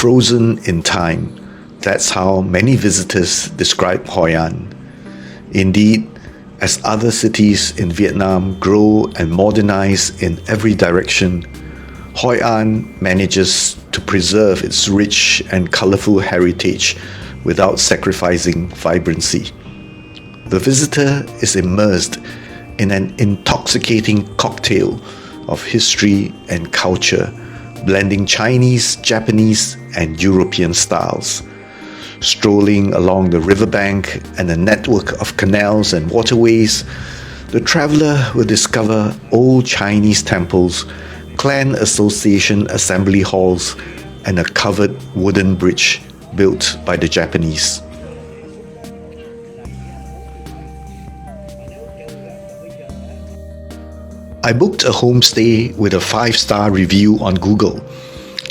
frozen in time. That's how many visitors describe Hoi An. Indeed, as other cities in Vietnam grow and modernize in every direction, Hoi An manages to preserve its rich and colorful heritage without sacrificing vibrancy. The visitor is immersed in an intoxicating cocktail of history and culture, blending Chinese, Japanese, and European styles. Strolling along the riverbank and a network of canals and waterways, the traveler will discover old Chinese temples, clan association assembly halls, and a covered wooden bridge built by the Japanese. I booked a homestay with a 5-star review on Google.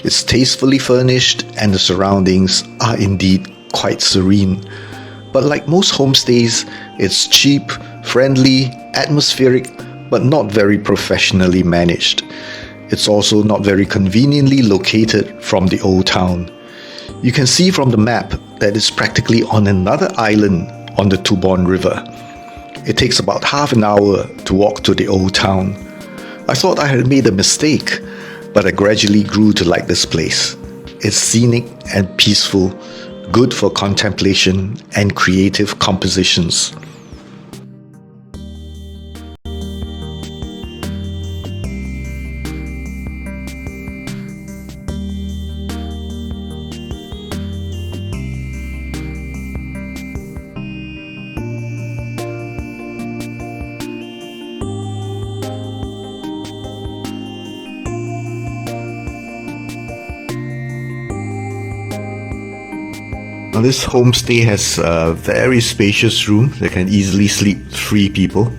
It's tastefully furnished and the surroundings are indeed quite serene. But like most homestays, it's cheap, friendly, atmospheric, but not very professionally managed. It's also not very conveniently located from the old town. You can see from the map that it's practically on another island on the Tubon River. It takes about half an hour to walk to the old town. I thought I had made a mistake, but I gradually grew to like this place. It's scenic and peaceful, good for contemplation and creative compositions. Now this homestay has a very spacious room that can easily sleep 3 people.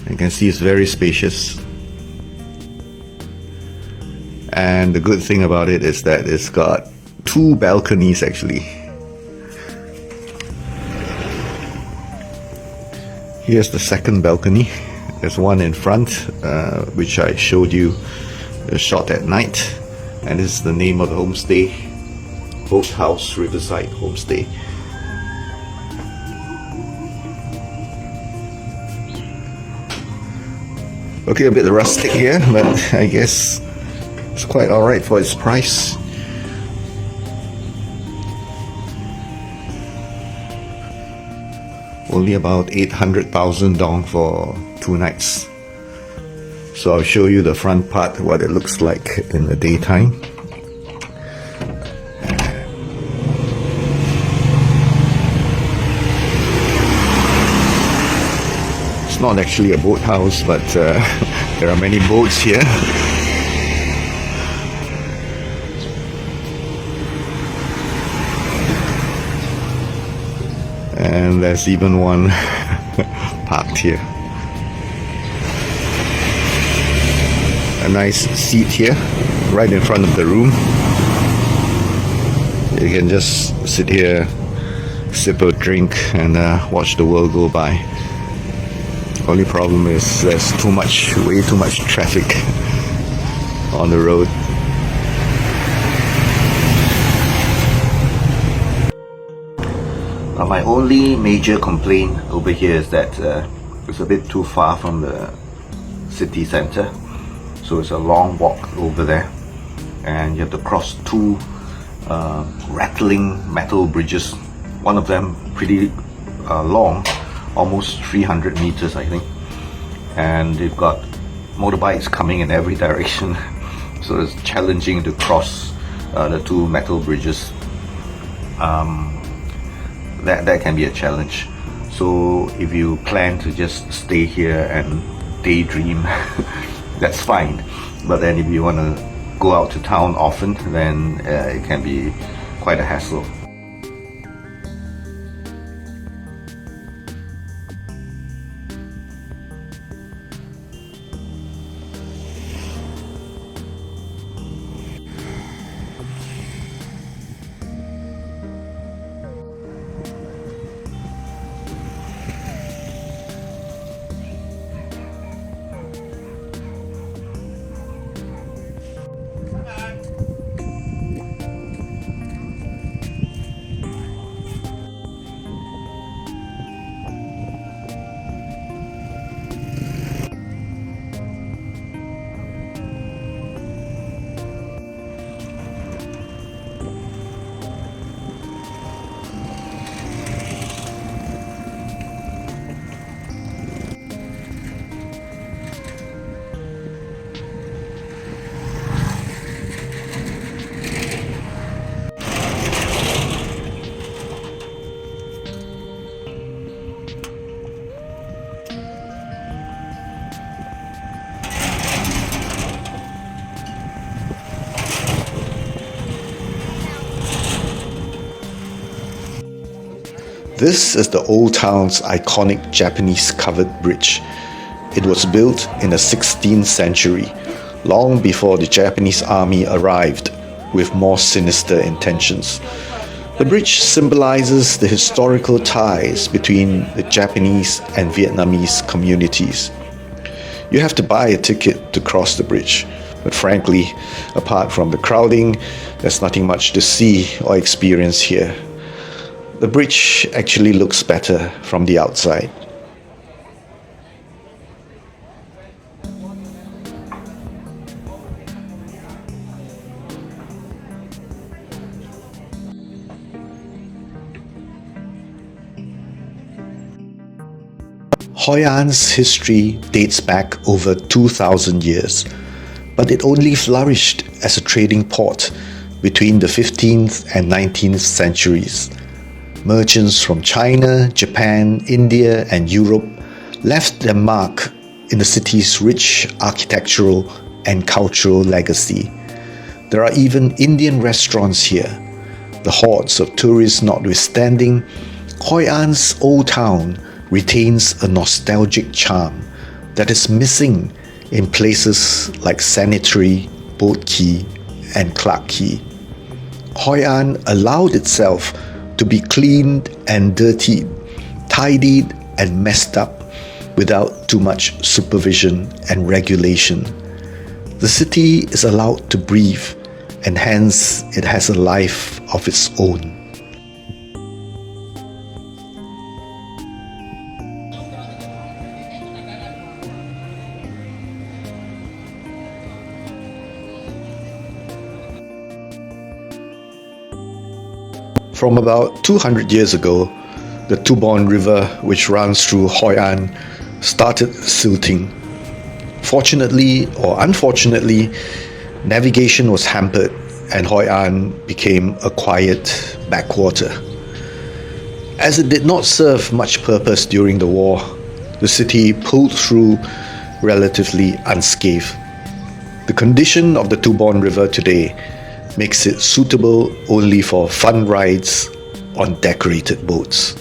You can see it's very spacious. And the good thing about it is that it's got 2 balconies actually. Here's the second balcony. There's one in front, which I showed you a shot at night. And this is the name of the homestay. Boathouse Riverside Homestay. Okay, a bit rustic here, but I guess it's quite alright for its price. Only about 800,000 dong for 2 nights. So I'll show you the front part, what it looks like in the daytime. It's not actually a boathouse, but there are many boats here. And there's even one parked here. A nice seat here, right in front of the room. You can just sit here, sip a drink, and watch the world go by. Only problem is there's way too much traffic on the road. My only major complaint over here is that it's a bit too far from the city center. So it's a long walk over there, and you have to cross 2 rattling metal bridges. One of them pretty long, almost 300 meters I think, and they've got motorbikes coming in every direction, so it's challenging to cross the 2 metal bridges. That can be a challenge. So if you plan to just stay here and daydream, that's fine. But then if you want to go out to town often, then it can be quite a hassle. This is the Old Town's iconic Japanese covered bridge. It was built in the 16th century, long before the Japanese army arrived with more sinister intentions. The bridge symbolizes the historical ties between the Japanese and Vietnamese communities. You have to buy a ticket to cross the bridge, but frankly, apart from the crowding, there's nothing much to see or experience here. The bridge actually looks better from the outside. Hoi An's history dates back over 2,000 years, but it only flourished as a trading port between the 15th and 19th centuries. Merchants from China, Japan, India, and Europe left their mark in the city's rich architectural and cultural legacy. There are even Indian restaurants here. The hordes of tourists notwithstanding, Hoi An's Old Town retains a nostalgic charm that is missing in places like Sanitary, Boat Quay, and Clarke Quay. Hoi An allowed itself to be cleaned and dirtied, tidied and messed up without too much supervision and regulation. The city is allowed to breathe, and hence it has a life of its own. From about 200 years ago, the Tubon River, which runs through Hoi An, started silting. Fortunately or unfortunately, navigation was hampered and Hoi An became a quiet backwater. As it did not serve much purpose during the war, the city pulled through relatively unscathed. The condition of the Tubon River today makes it suitable only for fun rides on decorated boats.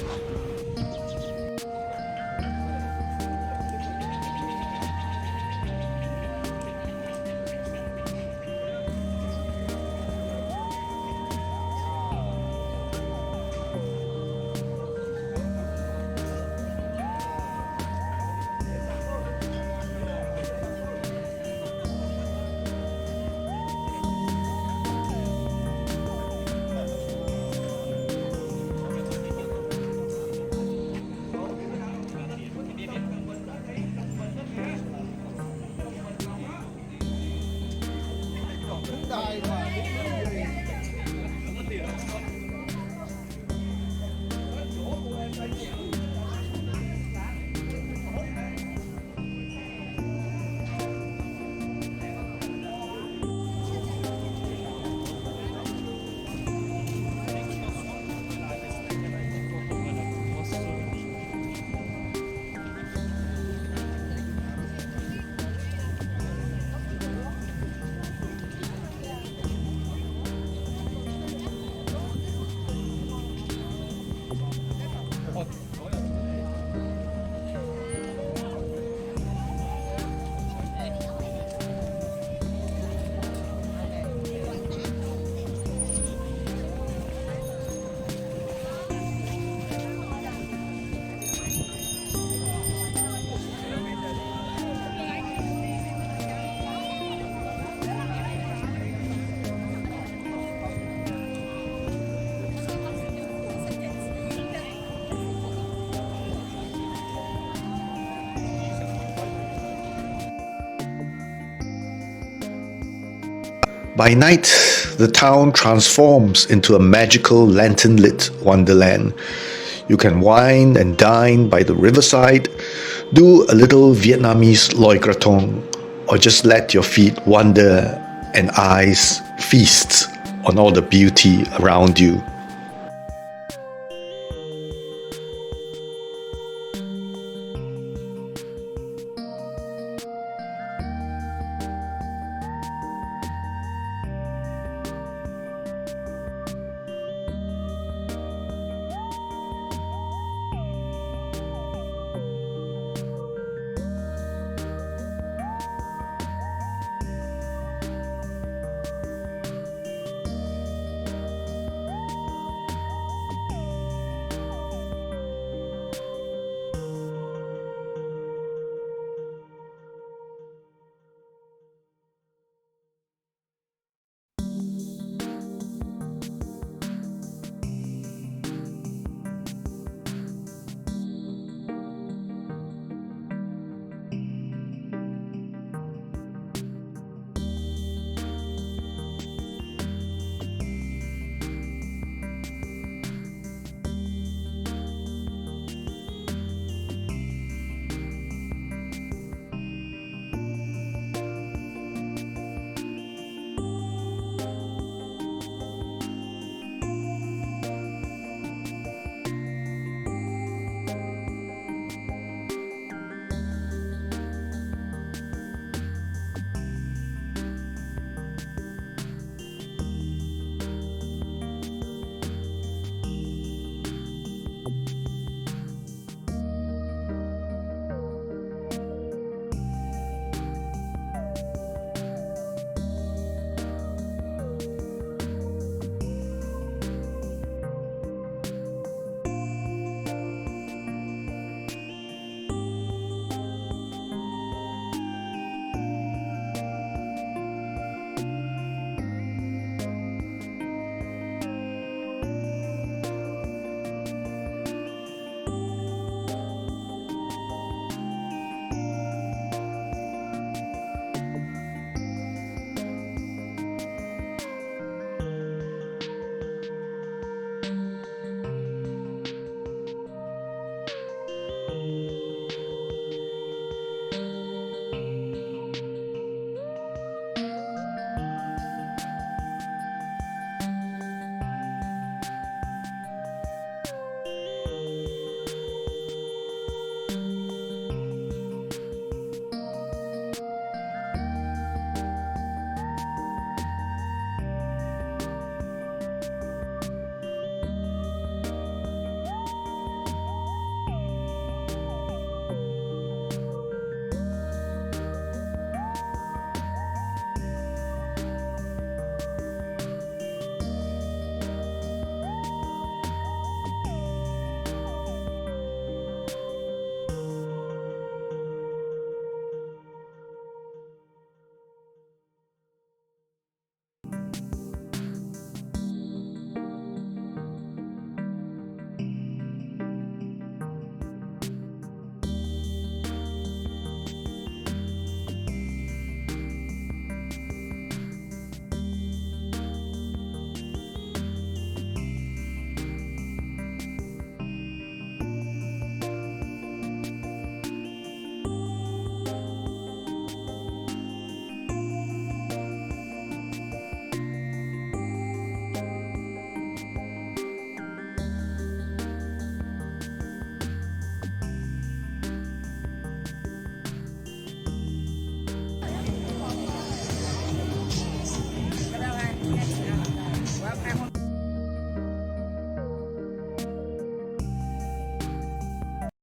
By night, the town transforms into a magical lantern-lit wonderland. You can wine and dine by the riverside, do a little Vietnamese loi gratin, or just let your feet wander and eyes feast on all the beauty around you.